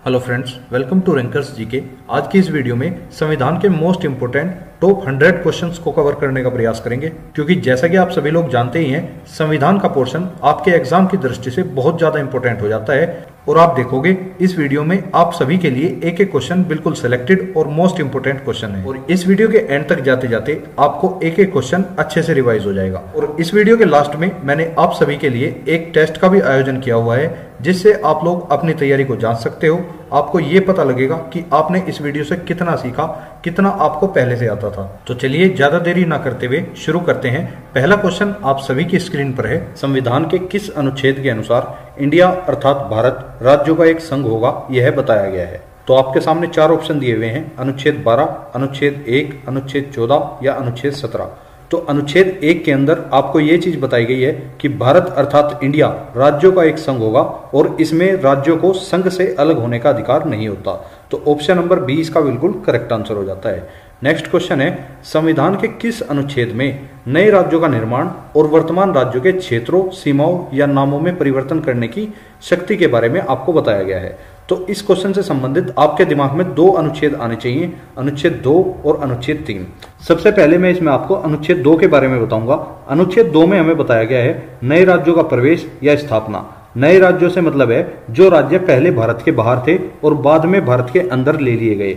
Hello friends, welcome to rankers GK. आज की इस वीडियो में संविधान के मोस्ट इंपोर्टेंट टॉप 100 क्वेश्चंस को कवर करने का प्रयास करेंगे, क्योंकि जैसा कि आप सभी लोग जानते ही हैं, संविधान का पोर्शन आपके एग्जाम की दृष्टि से बहुत ज्यादा इंपॉर्टेंट हो जाता है। और आप देखोगे इस वीडियो में आप सभी के लिए एक एक क्वेश्चन बिल्कुल सिलेक्टेड और मोस्ट इंपोर्टेंट क्वेश्चन है, और इस वीडियो के एंड तक जाते जाते आपको एक एक क्वेश्चन अच्छे से रिवाइज हो जाएगा। और इस वीडियो के लास्ट में मैंने आप सभी के लिए एक टेस्ट का भी आयोजन किया हुआ है, जिससे आप लोग अपनी तैयारी को जांच सकते हो। आपको ये पता लगेगा कि आपने इस वीडियो से कितना सीखा, कितना आपको पहले से आता था। तो चलिए ज्यादा देरी ना करते हुए शुरू करते हैं। पहला क्वेश्चन आप सभी की स्क्रीन पर है। संविधान के किस अनुच्छेद के अनुसार इंडिया अर्थात भारत राज्यों का एक संघ होगा, यह बताया गया है। तो आपके सामने चार ऑप्शन दिए हुए हैं: अनुच्छेद 12, अनुच्छेद 1, अनुच्छेद 14 या अनुच्छेद 17। तो अनुच्छेद 1 के अंदर आपको ये चीज बताई गई है कि भारत अर्थात इंडिया राज्यों का एक संघ होगा और इसमें राज्यों को संघ से अलग होने का अधिकार नहीं होता। तो ऑप्शन नंबर बी इसका बिल्कुल करेक्ट आंसर हो जाता है। नेक्स्ट क्वेश्चन है, संविधान के किस अनुच्छेद में नए राज्यों का निर्माण और वर्तमान राज्यों के क्षेत्रों, सीमाओं या नामों में परिवर्तन करने की शक्ति के बारे में आपको बताया गया है? तो इस क्वेश्चन से संबंधित आपके दिमाग में दो अनुच्छेद आने चाहिए, अनुच्छेद 2 और अनुच्छेद 3। सबसे पहले मैं इसमें आपको अनुच्छेद 2 के बारे में बताऊंगा। अनुच्छेद 2 में हमें बताया गया है नए राज्यों का प्रवेश या स्थापना। नए राज्यों से मतलब है जो राज्य पहले भारत के बाहर थे और बाद में भारत के अंदर ले लिए गए।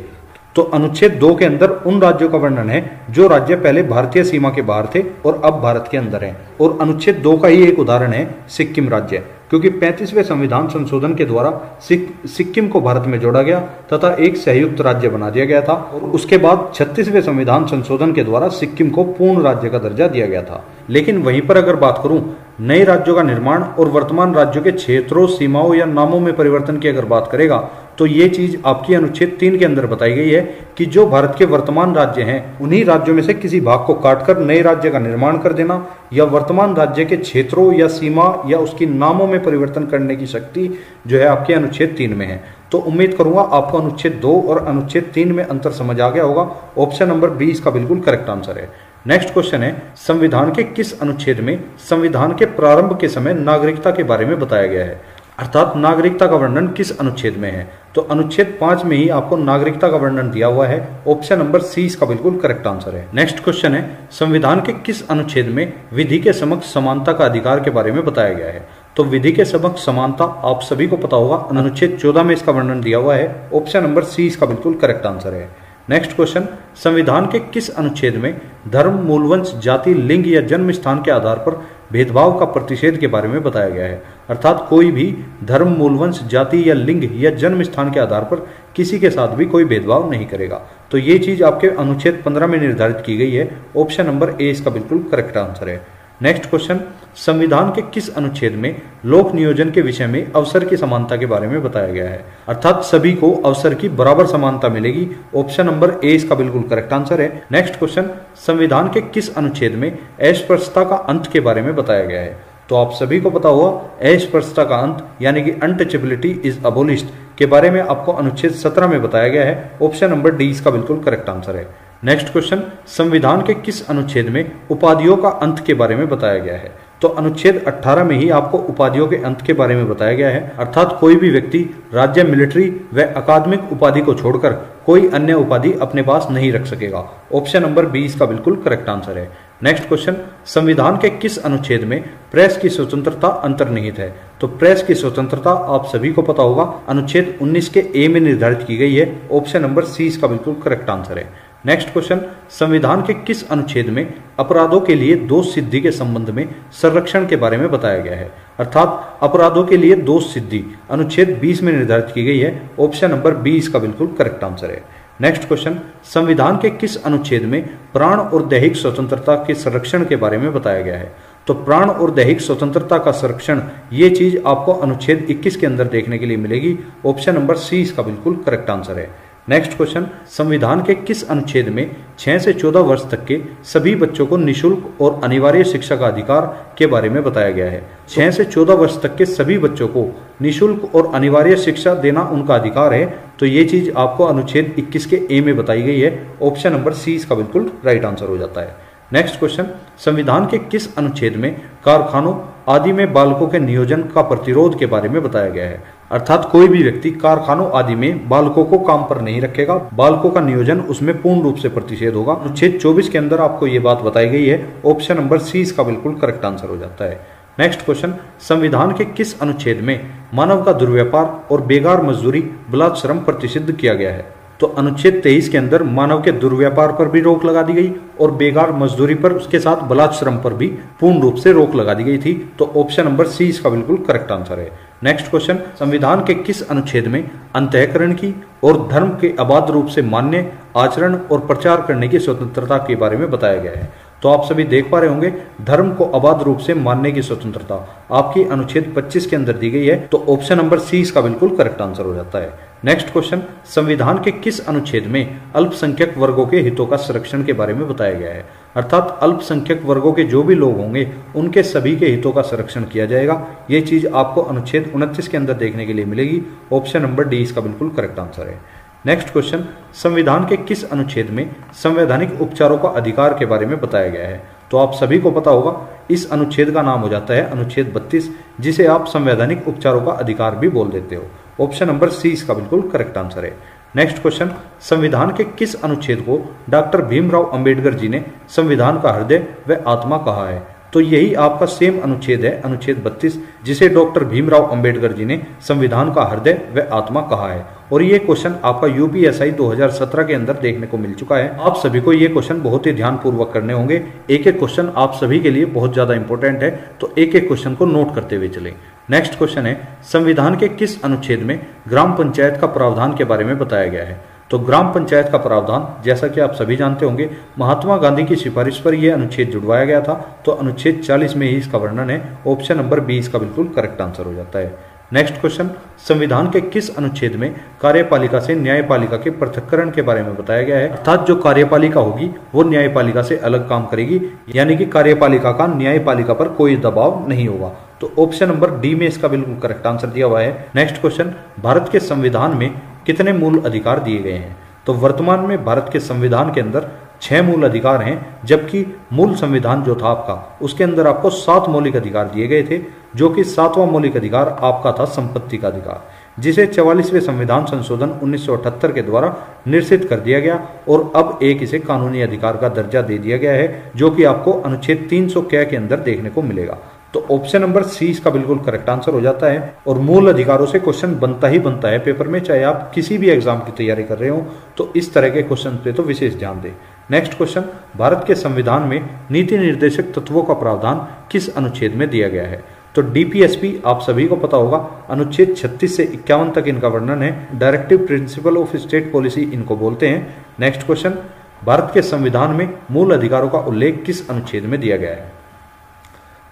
तो अनुच्छेद 2 के अंदर उन राज्यों का वर्णन है जो राज्य पहले भारतीय सीमा के बाहर थे और अब भारत के अंदर हैं। और अनुच्छेद 2 का ही एक उदाहरण है सिक्किम राज्य, क्योंकि 35वें संविधान संशोधन के द्वारा सिक्किम को भारत में जोड़ा गया तथा एक संयुक्त राज्य बना दिया गया था। और उसके बाद 36वें संविधान संशोधन के द्वारा सिक्किम को पूर्ण राज्य का दर्जा दिया गया था। लेकिन वहीं पर अगर बात करूं नए राज्यों का निर्माण और वर्तमान राज्यों के क्षेत्रों, सीमाओं या नामों में परिवर्तन की अगर बात करेगा, तो ये चीज आपकी अनुच्छेद 3 के अंदर बताई गई है कि जो भारत के वर्तमान राज्य हैं उन्हीं राज्यों में से किसी भाग को काटकर नए राज्य का निर्माण कर देना या वर्तमान राज्य के क्षेत्रों या सीमा या उसकी नामों में परिवर्तन करने की शक्ति जो है आपके अनुच्छेद 3 में है। तो उम्मीद करूंगा आपको अनुच्छेद 2 और अनुच्छेद 3 में अंतर समझ आ गया होगा। ऑप्शन नंबर बी इसका बिल्कुल करेक्ट आंसर है। नेक्स्ट क्वेश्चन है, संविधान के किस अनुच्छेद में संविधान के प्रारंभ के समय नागरिकता के बारे में बताया गया है, अर्थात नागरिकता का वर्णन किस अनुच्छेद में है? तो अनुच्छेद 5 में ही आपको नागरिकता का वर्णन दिया हुआ है। ऑप्शन नंबर सी इसका बिल्कुल करेक्ट आंसर है। नेक्स्ट क्वेश्चन है, संविधान के किस अनुच्छेद में विधि के समक्ष समानता का अधिकार के बारे में बताया गया है? तो विधि के समक्ष समानता आप सभी को पता होगा, अनुच्छेद 14 में इसका वर्णन दिया हुआ है। ऑप्शन नंबर सी इसका बिल्कुल करेक्ट आंसर है। नेक्स्ट क्वेश्चन, संविधान के किस अनुच्छेद में धर्म, मूलवंश, जाति, लिंग या जन्म स्थान के आधार पर भेदभाव का प्रतिषेध के बारे में बताया गया है? अर्थात कोई भी धर्म, मूलवंश, जाति या लिंग या जन्म स्थान के आधार पर किसी के साथ भी कोई भेदभाव नहीं करेगा। तो ये चीज आपके अनुच्छेद 15 में निर्धारित की गई है। ऑप्शन नंबर ए इसका बिल्कुल करेक्ट आंसर है। नेक्स्ट क्वेश्चन, संविधान के किस अनुच्छेद में लोक नियोजन के विषय में अवसर की समानता के बारे में बताया गया है? अर्थात सभी को अवसर की बराबर समानता मिलेगी। ऑप्शन नंबर ए इसका बिल्कुल करेक्ट आंसर है। नेक्स्ट क्वेश्चन, संविधान के किस अनुच्छेद में अस्पृश्यता का अंत के बारे में बताया गया है? तो आप सभी को पता होगा अस्पृश्यता का अंत यानी कि अनटचेबिलिटी इज अबोलिश्ड के बारे में आपको अनुच्छेद 17 में बताया गया है। ऑप्शन नंबर डी इसका बिल्कुल करेक्ट आंसर है। नेक्स्ट क्वेश्चन, संविधान के किस अनुच्छेद में उपाधियों का अंत के बारे में बताया गया है? तो अनुच्छेद 18 में ही आपको उपाधियों के अंत के बारे में बताया गया है। अर्थात कोई भी व्यक्ति राज्य, मिलिट्री व अकादमिक उपाधि को छोड़कर कोई अन्य उपाधि अपने पास नहीं रख सकेगा। ऑप्शन नंबर बी इसका बिल्कुल करेक्ट आंसर है। नेक्स्ट क्वेश्चन, संविधान के किस अनुच्छेद में प्रेस की स्वतंत्रता अंतर्निहित है? तो प्रेस की स्वतंत्रता आप सभी को पता होगा, अनुच्छेद 19 के ए में निर्धारित की गई है। ऑप्शन नंबर सी इसका बिल्कुल करेक्ट आंसर है। नेक्स्ट क्वेश्चन, संविधान के किस अनुच्छेद में अपराधों के लिए दोष सिद्धि के संबंध में संरक्षण के बारे में बताया गया है? अर्थात अपराधों के लिए दोष सिद्धि अनुच्छेद 20 में निर्धारित की गई है। ऑप्शन नंबर बी इसका बिल्कुल करेक्ट आंसर है। नेक्स्ट क्वेश्चन, संविधान के किस अनुच्छेद में प्राण और दैहिक स्वतंत्रता के संरक्षण के बारे में बताया गया है? तो प्राण और दैहिक स्वतंत्रता का संरक्षण ये चीज आपको अनुच्छेद 21 के अंदर देखने के लिए मिलेगी। ऑप्शन नंबर सी इसका बिल्कुल करेक्ट आंसर है। नेक्स्ट क्वेश्चन, संविधान के किस अनुच्छेद में 6 से 14 वर्ष तक के सभी बच्चों को निशुल्क और अनिवार्य शिक्षा का अधिकार के बारे में बताया गया है? 6 से 14 वर्ष तक के सभी बच्चों को निशुल्क और अनिवार्य शिक्षा देना उनका अधिकार है। तो ये चीज आपको अनुच्छेद 21 के ए में बताई गई है। ऑप्शन नंबर सी इसका बिल्कुल राइट आंसर हो जाता है। नेक्स्ट क्वेश्चन, संविधान के किस अनुच्छेद में कारखानों आदि में बालकों के नियोजन का प्रतिरोध के बारे में बताया गया है? अर्थात कोई भी व्यक्ति कारखानों आदि में बालकों को काम पर नहीं रखेगा, बालकों का नियोजन उसमें पूर्ण रूप से प्रतिषेध होगा। अनुच्छेद 24 के अंदर आपको ये बात बताई गई है। ऑप्शन नंबर सी इसका बिल्कुल करेक्ट आंसर हो जाता है। नेक्स्ट क्वेश्चन, संविधान के किस अनुच्छेद में मानव का दुर्व्यापार और बेगार मजदूरी बलात्श्रम प्रतिषिद्ध किया गया है? तो अनुच्छेद 23 के अंदर मानव के दुर्व्यापार पर भी रोक लगा दी गई और बेगार मजदूरी पर, उसके साथ बलात्श्रम पर भी पूर्ण रूप से रोक लगा दी गई थी। तो ऑप्शन नंबर सी इसका बिल्कुल करेक्ट आंसर है। नेक्स्ट क्वेश्चन, संविधान के किस अनुच्छेद में अंतःकरण की और धर्म के अबाध रूप से मान्य आचरण और प्रचार करने की स्वतंत्रता के बारे में बताया गया है? तो आप सभी देख पा रहे होंगे, धर्म को अबाध रूप से मानने की स्वतंत्रता आपकी अनुच्छेद 25 के अंदर दी गई है। तो ऑप्शन नंबर सी इसका बिल्कुल करेक्ट आंसर हो जाता है। नेक्स्ट क्वेश्चन, संविधान के किस अनुच्छेद में अल्पसंख्यक वर्गों के हितों का संरक्षण के बारे में बताया गया है? अर्थात अल्पसंख्यक वर्गों के जो भी लोग होंगे उनके सभी के हितों का संरक्षण किया जाएगा। ये चीज आपको अनुच्छेद 29 के अंदर देखने के लिए मिलेगी। ऑप्शन नंबर डी इसका बिल्कुल करेक्ट आंसर है। नेक्स्ट क्वेश्चन, संविधान के किस अनुच्छेद में संवैधानिक उपचारों का अधिकार के बारे में बताया गया है? तो आप सभी को पता होगा, इस अनुच्छेद का नाम हो जाता है अनुच्छेद 32, जिसे आप संवैधानिक उपचारों का अधिकार भी बोल देते हो। ऑप्शन नंबर सी इसका बिल्कुल करेक्ट आंसर है। नेक्स्ट क्वेश्चन, संविधान के किस अनुच्छेद को डॉक्टर भीमराव अंबेडकर जी ने संविधान का हृदय व आत्मा कहा है? तो यही आपका सेम अनुच्छेद है, अनुच्छेद 32, जिसे डॉक्टर भीमराव अंबेडकर जी ने संविधान का हृदय व आत्मा कहा है। और ये क्वेश्चन आपका यूपीएसआई 2017 के अंदर देखने को मिल चुका है। आप सभी को ये क्वेश्चन बहुत ही ध्यानपूर्वक करने होंगे। एक एक क्वेश्चन आप सभी के लिए बहुत ज्यादा इंपॉर्टेंट है, तो एक एक क्वेश्चन को नोट करते हुए चलें। नेक्स्ट क्वेश्चन है, संविधान के किस अनुच्छेद में ग्राम पंचायत का प्रावधान के बारे में बताया गया है? तो ग्राम पंचायत का प्रावधान, जैसा कि आप सभी जानते होंगे, महात्मा गांधी की सिफारिश पर यह अनुच्छेद जुड़वाया गया था। तो अनुच्छेद 40 में ही इसका वर्णन है। ऑप्शन नंबर बी इसका बिल्कुल करेक्ट आंसर हो जाता है। नेक्स्ट क्वेश्चन, संविधान के किस अनुच्छेद में कार्यपालिका से न्यायपालिका के पृथक्करण के बारे में बताया गया है? अर्थात जो कार्यपालिका होगी वो न्यायपालिका से अलग काम करेगी, यानी कि कार्यपालिका का न्यायपालिका पर कोई दबाव नहीं होगा। तो ऑप्शन नंबर डी में इसका बिल्कुल करेक्ट आंसर दिया हुआ है। नेक्स्ट क्वेश्चन, भारत के संविधान में कितने मूल अधिकार दिए गए हैं? तो वर्तमान में भारत के संविधान के अंदर 6 मूल अधिकार हैं, जबकि मूल संविधान जो था आपका, उसके अंदर आपको 7 मौलिक अधिकार दिए गए थे, जो कि 7वां मौलिक अधिकार आपका था संपत्ति का अधिकार, जिसे 44वें संविधान संशोधन 1978 के द्वारा निश्चित कर दिया गया और अब एक इसे कानूनी अधिकार का दर्जा दे दिया गया है, जो कि आपको अनुच्छेद 300 के अंदर देखने को मिलेगा। तो ऑप्शन नंबर सी इसका बिल्कुल करेक्ट आंसर हो जाता है। और मूल अधिकारों से क्वेश्चन बनता ही बनता है पेपर में, चाहे आप किसी भी एग्जाम की तैयारी कर रहे हो, तो इस तरह के क्वेश्चन पे तो विशेष ध्यान दें। नेक्स्ट क्वेश्चन, भारत के संविधान में नीति निर्देशक तत्वों का प्रावधान किस अनुच्छेद में दिया गया है? तो डीपीएसपी आप सभी को पता होगा, अनुच्छेद 36 से 51 तक इनका वर्णन है। Directive principle of state policy इनको बोलते हैं। नेक्स्ट क्वेश्चन, भारत के संविधान में मूल अधिकारों का उल्लेख किस अनुच्छेद में दिया गया है?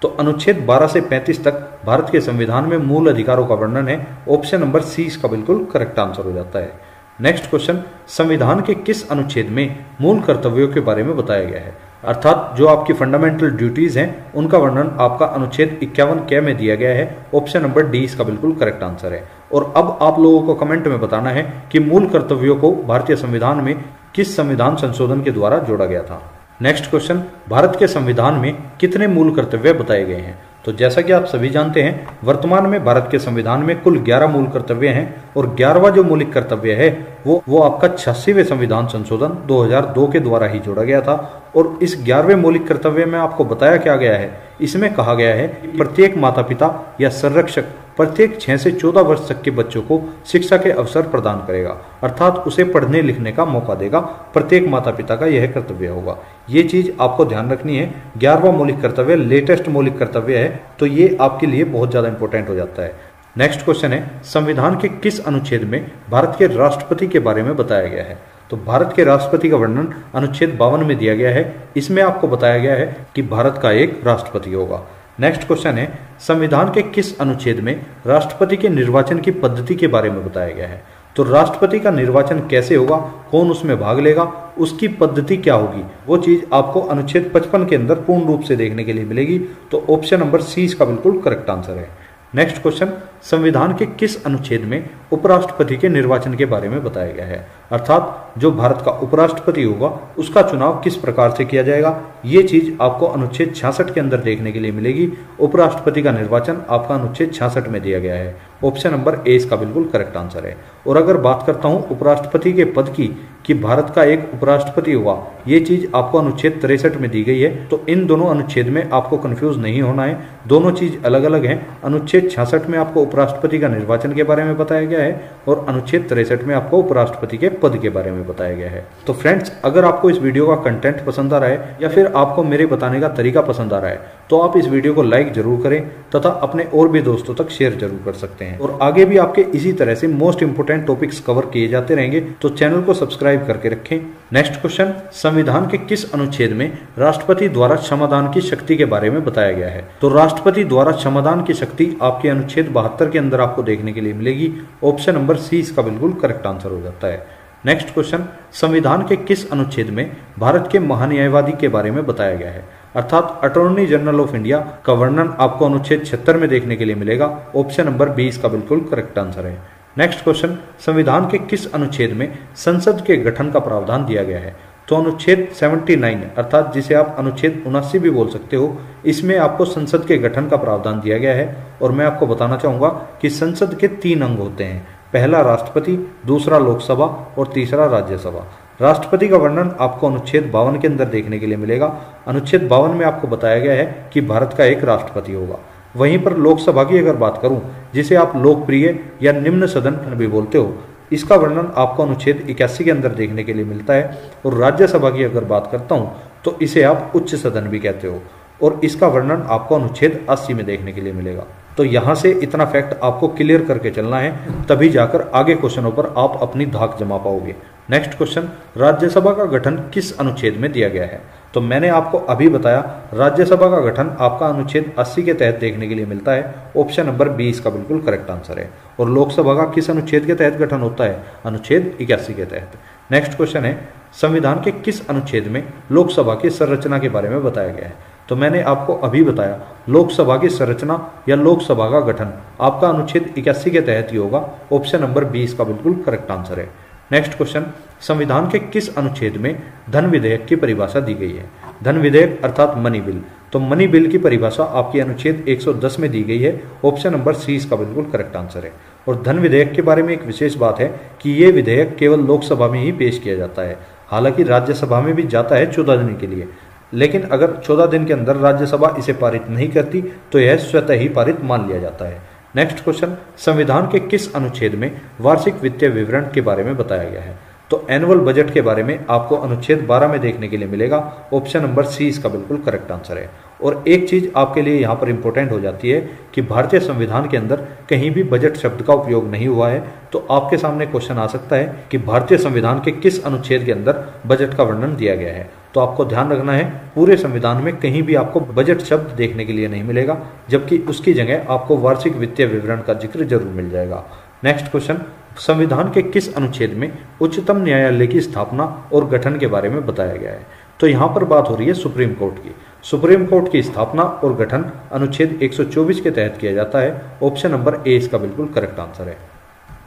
तो अनुच्छेद 12 से 35 तक भारत के संविधान में मूल अधिकारों का वर्णन है। ऑप्शन नंबर सी इसका बिल्कुल करेक्ट आंसर हो जाता है। नेक्स्ट क्वेश्चन, संविधान के किस अनुच्छेद में मूल कर्तव्यों के बारे में बताया गया है? अर्थात जो आपकी फंडामेंटल ड्यूटीज हैं उनका वर्णन आपका अनुच्छेद 51 के में दिया गया है। ऑप्शन नंबर डी इसका बिल्कुल करेक्ट आंसर है। और अब आप लोगों को कमेंट में बताना है कि मूल कर्तव्यों को भारतीय संविधान में किस संविधान संशोधन के द्वारा जोड़ा गया था। नेक्स्ट क्वेश्चन, भारत के संविधान में कितने मूल कर्तव्य बताए गए हैं? तो जैसा कि आप सभी जानते हैं, वर्तमान में भारत के संविधान में कुल 11 मूल कर्तव्य हैं और 11वां जो मौलिक कर्तव्य है वो आपका 86वें संविधान संशोधन 2002 के द्वारा ही जोड़ा गया था। और इस 11वें मौलिक कर्तव्य में आपको बताया क्या गया है? इसमें कहा गया है कि प्रत्येक माता पिता या संरक्षक प्रत्येक 6 से 14 वर्ष तक के बच्चों को शिक्षा के अवसर प्रदान करेगा, अर्थात उसे पढ़ने लिखने का मौका देगा। प्रत्येक माता पिता का यह कर्तव्य होगा। ये चीज आपको ध्यान रखनी है। 11वां मौलिक कर्तव्य लेटेस्ट मौलिक कर्तव्य है, तो ये आपके लिए बहुत ज्यादा इंपॉर्टेंट हो जाता है। नेक्स्ट क्वेश्चन है, संविधान के किस अनुच्छेद में भारत के राष्ट्रपति के बारे में बताया गया है? तो भारत के राष्ट्रपति का वर्णन अनुच्छेद 52 में दिया गया है। इसमें आपको बताया गया है कि भारत का एक राष्ट्रपति होगा। नेक्स्ट क्वेश्चन है, संविधान के किस अनुच्छेद में राष्ट्रपति के निर्वाचन की पद्धति के बारे में बताया गया है? तो राष्ट्रपति का निर्वाचन कैसे होगा, कौन उसमें भाग लेगा, उसकी पद्धति क्या होगी, वो चीज आपको अनुच्छेद 55 के अंदर पूर्ण रूप से देखने के लिए मिलेगी। तो ऑप्शन नंबर सी इसका बिल्कुल करेक्ट आंसर है। नेक्स्ट क्वेश्चन, संविधान के किस अनुच्छेद में उपराष्ट्रपति के निर्वाचन के बारे में बताया गया है, अर्थात जो भारत का उपराष्ट्रपति होगा उसका चुनाव किस प्रकार से किया जाएगा, ये चीज आपको अनुच्छेद 66 के अंदर देखने के लिए मिलेगी। उपराष्ट्रपति का निर्वाचन आपका अनुच्छेद 66 में दिया गया है। ऑप्शन नंबर ए इसका बिल्कुल करेक्ट आंसर है। और अगर बात करता हूं उपराष्ट्रपति के पद की, कि भारत का एक उपराष्ट्रपति होगा, ये चीज आपको अनुच्छेद 63 में दी गई है। तो इन दोनों अनुच्छेद में आपको कंफ्यूज नहीं होना है, दोनों चीज अलग अलग हैं। अनुच्छेद 66 में आपको उपराष्ट्रपति का निर्वाचन के बारे में बताया गया है और अनुच्छेद 63 में आपको उपराष्ट्रपति के पद के बारे में बताया गया है। तो फ्रेंड्स, अगर आपको इस वीडियो का कंटेंट पसंद आ रहा है या फिर आपको मेरे बताने का तरीका पसंद आ रहा है तो आप इस वीडियो को लाइक जरूर करें तथा अपने और भी दोस्तों तक शेयर जरूर कर सकते हैं। और आगे भी आपके इसी तरह से मोस्ट इंपोर्टेंट टॉपिक्स कवर किए जाते रहेंगे, तो चैनल को सब्सक्राइब करके रखें। नेक्स्ट क्वेश्चन, संविधान के किस अनुच्छेद में राष्ट्रपति द्वारा क्षमादान की शक्ति के बारे में बताया गया है? तो राष्ट्रपति द्वारा क्षमादान की शक्ति आपके अनुच्छेद 72 के अंदर आपको देखने के लिए मिलेगी। ऑप्शन नंबर सी इसका बिल्कुल करेक्ट आंसर हो जाता है। नेक्स्ट क्वेश्चन, संविधान के किस अनुच्छेद में भारत के महान्यायवादी के बारे में बताया गया है? अर्थात अटॉर्नी जनरल ऑफ इंडिया का वर्णन आपको अनुच्छेद 76 में देखने के लिए मिलेगा। ऑप्शन नंबर बी इसका बिल्कुल करेक्ट आंसर है। नेक्स्ट क्वेश्चन, संविधान के किस अनुच्छेद में संसद के गठन का प्रावधान दिया गया है? तो अनुच्छेद 79 अर्थात जिसे आप अनुच्छेद 79 भी बोल सकते हो, इसमें आपको संसद के गठन का प्रावधान दिया गया है। और मैं आपको बताना चाहूंगा कि संसद के 3 अंग होते हैं, पहला राष्ट्रपति, दूसरा लोकसभा और तीसरा राज्यसभा। राष्ट्रपति का वर्णन आपको अनुच्छेद 52 के अंदर देखने के लिए मिलेगा। अनुच्छेद 52 में आपको बताया गया है कि भारत का एक राष्ट्रपति होगा। वहीं पर लोकसभा की अगर बात करूं, जिसे आप लोकप्रिय या निम्न सदन भी बोलते हो, इसका वर्णन आपको अनुच्छेद 81 के अंदर देखने के लिए मिलता है। और राज्यसभा की अगर बात करता हूं तो इसे आप उच्च सदन भी कहते हो और इसका वर्णन आपको अनुच्छेद 80 में देखने के लिए मिलेगा। तो यहां से इतना फैक्ट आपको क्लियर करके चलना है, तभी जाकर आगे क्वेश्चनों पर आप अपनी धाक जमा पाओगे। नेक्स्ट क्वेश्चन, राज्यसभा का गठन किस अनुच्छेद में दिया गया है? तो मैंने आपको अभी बताया राज्यसभा का गठन आपका अनुच्छेद 80 के तहत देखने के लिए मिलता है। ऑप्शन नंबर बी इसका बिल्कुल करेक्ट आंसर है। और लोकसभा का किस अनुच्छेद के तहत गठन होता है? अनुच्छेद 81 के तहत। नेक्स्ट क्वेश्चन है, संविधान के किस अनुच्छेद में लोकसभा की संरचना के बारे में बताया गया है? तो मैंने आपको अभी बताया लोकसभा की संरचना या लोकसभा का गठन आपका अनुच्छेद 81 के तहत ही होगा। ऑप्शन नंबर बी इसका बिल्कुल करेक्ट आंसर है। नेक्स्ट क्वेश्चन, संविधान के किस अनुच्छेद में धन विधेयक की परिभाषा दी गई है? धन विधेयक अर्थात मनी बिल। तो मनी बिल की परिभाषा आपकी अनुच्छेद 110 में दी गई है। ऑप्शन नंबर सी इसका बिल्कुल करेक्ट आंसर है। और धन विधेयक के बारे में एक विशेष बात है कि ये विधेयक केवल लोकसभा में ही पेश किया जाता है, हालांकि राज्यसभा में भी जाता है 14 दिन के लिए, लेकिन अगर 14 दिन के अंदर राज्यसभा इसे पारित नहीं करती तो यह स्वतः ही पारित मान लिया जाता है। नेक्स्ट क्वेश्चन, संविधान के किस अनुच्छेद में वार्षिक वित्तीय विवरण के बारे में बताया गया है? तो एनुअल बजट के बारे में आपको अनुच्छेद 12 में देखने के लिए मिलेगा। ऑप्शन नंबर सी इसका बिल्कुल करेक्ट आंसर है। और एक चीज आपके लिए यहाँ पर इंपॉर्टेंट हो जाती है कि भारतीय संविधान के अंदर कहीं भी बजट शब्द का उपयोग नहीं हुआ है। तो आपके सामने क्वेश्चन आ सकता है कि भारतीय संविधान के किस अनुच्छेद के अंदर बजट का वर्णन दिया गया है? तो आपको ध्यान रखना है पूरे संविधान में कहीं भी आपको बजट शब्द देखने के लिए नहीं मिलेगा, जबकि उसकी जगह आपको वार्षिक वित्तीय विवरण का जिक्र जरूर मिल जाएगा। नेक्स्ट क्वेश्चन, संविधान के किस अनुच्छेद में उच्चतम न्यायालय की स्थापना और गठन के बारे में बताया गया है? तो यहाँ पर बात हो रही है सुप्रीम कोर्ट की। सुप्रीम कोर्ट की स्थापना और गठन अनुच्छेद 124 के तहत किया जाता है। ऑप्शन नंबर ए इसका बिल्कुल करेक्ट आंसर है।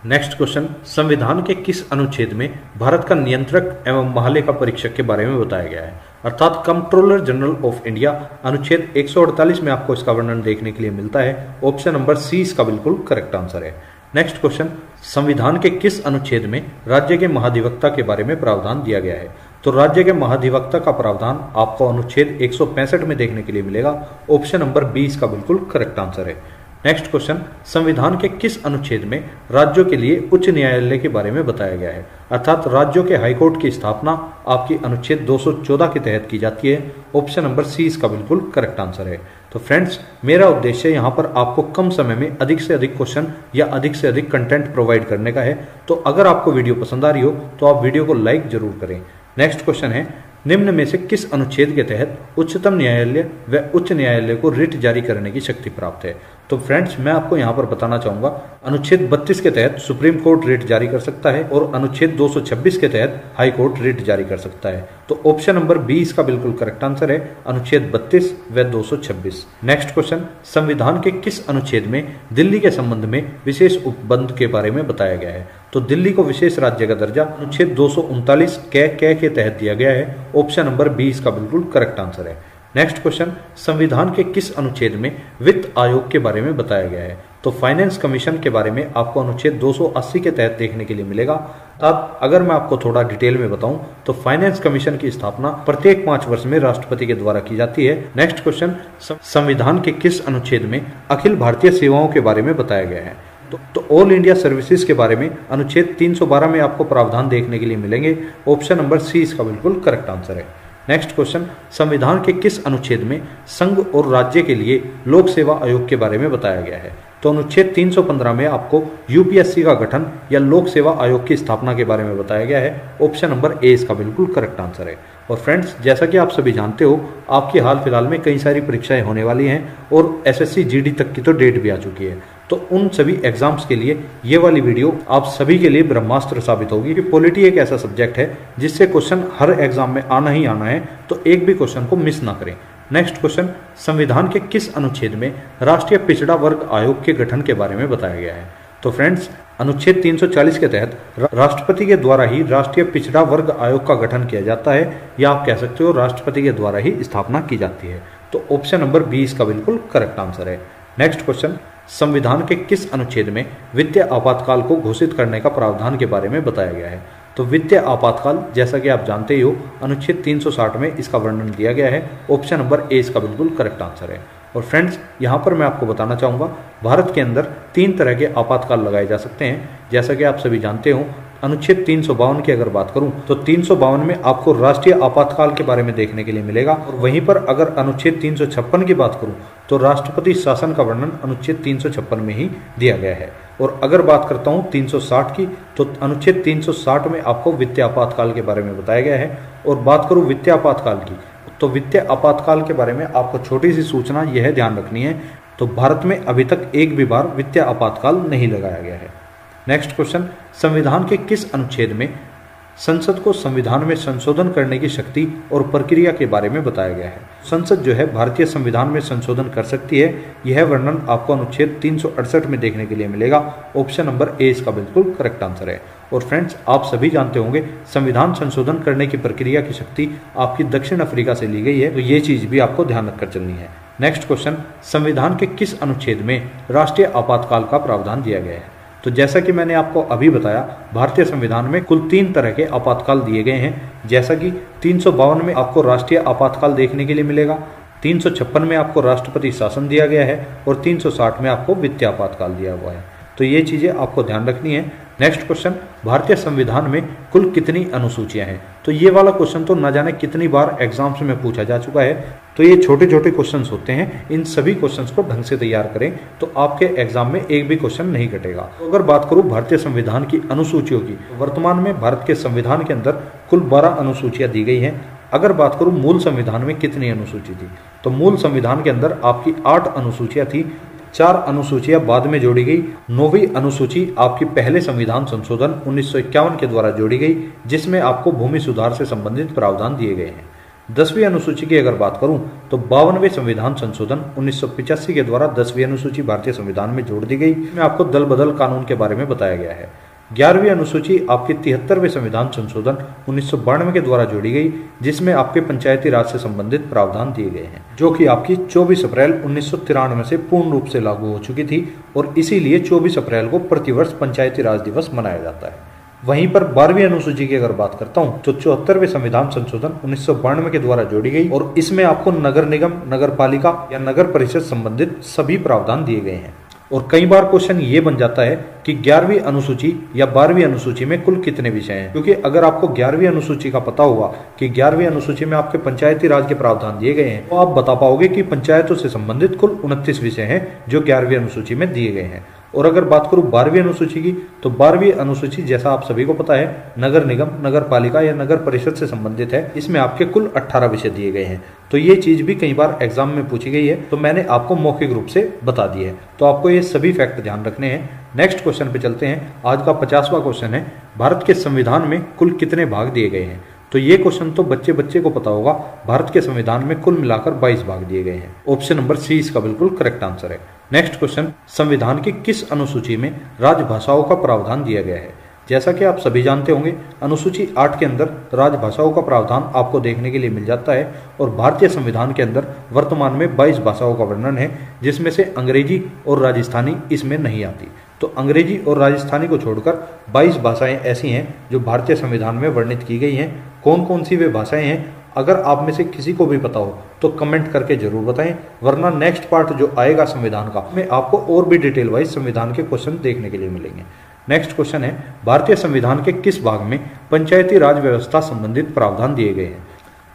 नेक्स्ट क्वेश्चन, संविधान के किस अनुच्छेद में भारत का नियंत्रक एवं महालेखा परीक्षक के बारे में बताया गया है? अर्थात कंट्रोलर जनरल ऑफ इंडिया। अनुच्छेद 148 में आपको इसका वर्णन देखने के लिए मिलता है। ऑप्शन नंबर सी इसका बिल्कुल करेक्ट आंसर है। नेक्स्ट क्वेश्चन, संविधान के किस अनुच्छेद में राज्य के महाधिवक्ता के बारे में प्रावधान दिया गया है? तो राज्य के महाधिवक्ता का प्रावधान आपको अनुच्छेद 165 में देखने के लिए मिलेगा। ऑप्शन नंबर बी इसका बिल्कुल करेक्ट आंसर है। नेक्स्ट क्वेश्चन, संविधान के किस अनुच्छेद में राज्यों के लिए उच्च न्यायालय के बारे में बताया गया है? अर्थात राज्यों के हाईकोर्ट की स्थापना आपकी अनुच्छेद 214 के तहत की जाती है। ऑप्शन नंबर सी इसका बिल्कुल करेक्ट आंसर है। तो फ्रेंड्स, मेरा उद्देश्य यहाँ पर आपको कम समय में अधिक से अधिक क्वेश्चन या अधिक से अधिक कंटेंट प्रोवाइड करने का है। तो अगर आपको वीडियो पसंद आ रही हो तो आप वीडियो को लाइक जरूर करें। नेक्स्ट क्वेश्चन है, निम्न में से किस अनुच्छेद के तहत उच्चतम न्यायालय व उच्च न्यायालय को रिट जारी करने की शक्ति प्राप्त है? तो फ्रेंड्स मैं आपको यहाँ पर बताना चाहूंगा अनुच्छेद 32 के तहत सुप्रीम कोर्ट रिट जारी कर सकता है और अनुच्छेद 226 के तहत हाई कोर्ट रिट जारी कर सकता है। तो ऑप्शन नंबर बी इसका बिल्कुल करेक्ट आंसर है, अनुच्छेद 32 व 226। नेक्स्ट क्वेश्चन, संविधान के किस अनुच्छेद में दिल्ली के संबंध में विशेष उपबंध के बारे में बताया गया है? तो दिल्ली को विशेष राज्य का दर्जा अनुच्छेद 239 के तहत दिया गया है। ऑप्शन नंबर बी इसका बिल्कुल करेक्ट आंसर है। नेक्स्ट क्वेश्चन, संविधान के किस अनुच्छेद में वित्त आयोग के बारे में बताया गया है? तो फाइनेंस कमीशन के बारे में आपको अनुच्छेद 280 के तहत देखने के लिए मिलेगा। अब अगर मैं आपको थोड़ा डिटेल में बताऊं तो फाइनेंस कमीशन की स्थापना प्रत्येक 5 वर्ष में राष्ट्रपति के द्वारा की जाती है। नेक्स्ट क्वेश्चन, संविधान के किस अनुच्छेद में अखिल भारतीय सेवाओं के बारे में बताया गया है? तो ऑल इंडिया सर्विसेज के बारे में अनुच्छेद 312 में आपको प्रावधान देखने के लिए मिलेंगे। ऑप्शन नंबर सी इसका बिल्कुल करेक्ट आंसर है। नेक्स्ट क्वेश्चन, संविधान के किस अनुच्छेद में संघ और राज्य के लिए लोक सेवा आयोग के बारे में बताया गया है? तो अनुच्छेद 315 में आपको यूपीएससी का गठन या लोक सेवा आयोग की स्थापना के बारे में बताया गया है। ऑप्शन नंबर ए इसका बिल्कुल करेक्ट आंसर है। और फ्रेंड्स, जैसा कि आप सभी जानते हो, आपकी हाल फिलहाल में कई सारी परीक्षाएं होने वाली हैं और एसएससी जीडी तक की तो डेट भी आ चुकी है। तो उन सभी एग्जाम्स के लिए ये वाली वीडियो आप सभी के लिए ब्रह्मास्त्र साबित होगी कि पॉलिटी एक ऐसा सब्जेक्ट है जिससे क्वेश्चन हर एग्जाम में आना ही आना है, तो एक भी क्वेश्चन को मिस ना करें। नेक्स्ट क्वेश्चन, संविधान के किस अनुच्छेद में राष्ट्रीय पिछड़ा वर्ग आयोग के गठन के बारे में बताया गया है? तो फ्रेंड्स, अनुच्छेद 340 के तहत राष्ट्रपति के द्वारा ही राष्ट्रीय पिछड़ा वर्ग आयोग का गठन किया जाता है, या आप कह सकते हो राष्ट्रपति के द्वारा ही स्थापना की जाती है। तो ऑप्शन नंबर बी इसका बिल्कुल करेक्ट आंसर है। नेक्स्ट क्वेश्चन, संविधान के किस अनुच्छेद में वित्तीय आपातकाल को घोषित करने का प्रावधान के बारे में बताया गया है? तो वित्तीय आपातकाल, जैसा कि आप जानते ही हो, अनुच्छेद 360 में इसका वर्णन दिया गया है। ऑप्शन नंबर ए इसका बिल्कुल करेक्ट आंसर है। और फ्रेंड्स, यहाँ पर मैं आपको बताना चाहूँगा, भारत के अंदर 3 तरह के आपातकाल लगाए जा सकते हैं। जैसा कि आप सभी जानते हो, अनुच्छेद 352 की अगर बात करूं तो 352 में आपको राष्ट्रीय आपातकाल के बारे में देखने के लिए मिलेगा। और वहीं पर अगर अनुच्छेद 356 की बात करूं तो राष्ट्रपति शासन का वर्णन अनुच्छेद 356 में ही दिया गया है। और अगर बात करता हूं 360 की, तो अनुच्छेद 360 में आपको वित्तीय आपातकाल के बारे में बताया गया है। और बात करूं वित्तीय आपातकाल की, तो वित्तीय आपातकाल के बारे में आपको छोटी सी सूचना यह ध्यान रखनी है, तो भारत में अभी तक एक भी बार वित्तीय आपातकाल नहीं लगाया गया है। नेक्स्ट क्वेश्चन, संविधान के किस अनुच्छेद में संसद को संविधान में संशोधन करने की शक्ति और प्रक्रिया के बारे में बताया गया है? संसद जो है भारतीय संविधान में संशोधन कर सकती है, यह वर्णन आपको अनुच्छेद 368 में देखने के लिए मिलेगा। ऑप्शन नंबर ए इसका बिल्कुल करेक्ट आंसर है। और फ्रेंड्स, आप सभी जानते होंगे संविधान संशोधन करने की प्रक्रिया की शक्ति आपकी दक्षिण अफ्रीका से ली गई है, तो ये चीज भी आपको ध्यान रखकर चलनी है। नेक्स्ट क्वेश्चन, संविधान के किस अनुच्छेद में राष्ट्रीय आपातकाल का प्रावधान दिया गया है? तो जैसा कि मैंने आपको अभी बताया, भारतीय संविधान में कुल 3 तरह के आपातकाल दिए गए हैं। जैसा कि 352 में आपको राष्ट्रीय आपातकाल देखने के लिए मिलेगा, 356 में आपको राष्ट्रपति शासन दिया गया है और 360 में आपको वित्तीय आपातकाल दिया हुआ है। तो ये चीजें आपको ध्यान रखनी है। नेक्स्ट क्वेश्चन, भारतीय संविधान में कुल कितनी अनुसूचियां हैं? तो ये वाला क्वेश्चन तो न जाने कितनी बार एग्जाम्स में पूछा जा चुका है। तो ये छोटे छोटे क्वेश्चंस होते हैं, इन सभी क्वेश्चंस को ढंग से तैयार करें तो आपके एग्जाम में एक भी क्वेश्चन नहीं कटेगा। तो अगर बात करूं भारतीय संविधान की अनुसूचियों की, वर्तमान में भारत के संविधान के अंदर कुल 12 अनुसूचियां दी गई हैं। अगर बात करूं मूल संविधान में कितनी अनुसूची थी, तो मूल संविधान के अंदर आपकी 8 अनुसूचियां थी, 4 अनुसूचियां बाद में जोड़ी गई। 9वीं अनुसूची आपकी पहले संविधान संशोधन 1951 के द्वारा जोड़ी गई, जिसमें आपको भूमि सुधार से संबंधित प्रावधान दिए गए हैं। 10वीं अनुसूची की अगर बात करूं तो 52वें संविधान संशोधन 1985 के द्वारा 10वीं अनुसूची भारतीय संविधान में जोड़ दी गई, इसमें आपको दल बदल कानून के बारे में बताया गया है। 11वीं अनुसूची आपके 73वें संविधान संशोधन 1992 के द्वारा जोड़ी गई, जिसमें आपके पंचायती राज से संबंधित प्रावधान दिए गए हैं, जो कि आपकी 24 अप्रैल 1993 से पूर्ण रूप से लागू हो चुकी थी और इसीलिए 24 अप्रैल को प्रतिवर्ष पंचायती राज दिवस मनाया जाता है। वहीं पर 12वीं अनुसूची की अगर बात करता हूं तो 74वें संविधान संशोधन 1992 के द्वारा जोड़ी गई और इसमें आपको नगर निगम, नगर पालिका या नगर परिषद संबंधित सभी प्रावधान दिए गए हैं। और कई बार क्वेश्चन ये बन जाता है कि 11वीं अनुसूची या 12वीं अनुसूची में कुल कितने विषय हैं, क्योंकि अगर आपको 11वीं अनुसूची का पता होगा कि 11वीं अनुसूची में आपके पंचायती राज के प्रावधान दिए गए हैं, तो आप बता पाओगे कि पंचायतों से संबंधित कुल 29 विषय हैं जो 11वीं अनुसूची में दिए गए हैं। और अगर बात करूं 12वीं अनुसूची की, तो 12वीं अनुसूची जैसा आप सभी को पता है नगर निगम, नगर पालिका या नगर परिषद से संबंधित है। इसमें आपके कुल 18 विषय दिए गए हैं। तो ये चीज भी कई बार एग्जाम में पूछी गई है, तो मैंने आपको मौखिक रूप से बता दी है। तो आपको ये सभी फैक्ट ध्यान रखने हैं। नेक्स्ट क्वेश्चन पे चलते हैं। आज का 50वां क्वेश्चन है, भारत के संविधान में कुल कितने भाग दिए गए हैं? तो ये क्वेश्चन तो बच्चे बच्चे को पता होगा। भारत के संविधान में कुल मिलाकर 22 भाग दिए गए हैं। ऑप्शन नंबर सी इसका बिल्कुल करेक्ट आंसर है। नेक्स्ट क्वेश्चन, संविधान की किस अनुसूची में राजभाषाओं का प्रावधान दिया गया है? जैसा कि आप सभी जानते होंगे, अनुसूची 8 के अंदर राजभाषाओं का प्रावधान आपको देखने के लिए मिल जाता है और भारतीय संविधान के अंदर वर्तमान में 22 भाषाओं का वर्णन है, जिसमें से अंग्रेजी और राजस्थानी इसमें नहीं आती। तो अंग्रेजी और राजस्थानी को छोड़कर 22 भाषाएं ऐसी हैं जो भारतीय संविधान में वर्णित की गई हैं। कौन कौन सी वे भाषाएं हैं, अगर आप में से किसी को भी पता हो तो कमेंट करके जरूर बताएं, वरना नेक्स्ट पार्ट जो आएगा संविधान का, में आपको और भी डिटेल वाइज संविधान के क्वेश्चन देखने के लिए मिलेंगे। नेक्स्ट क्वेश्चन है, भारतीय संविधान के किस भाग में पंचायती राज व्यवस्था संबंधित प्रावधान दिए गए हैं?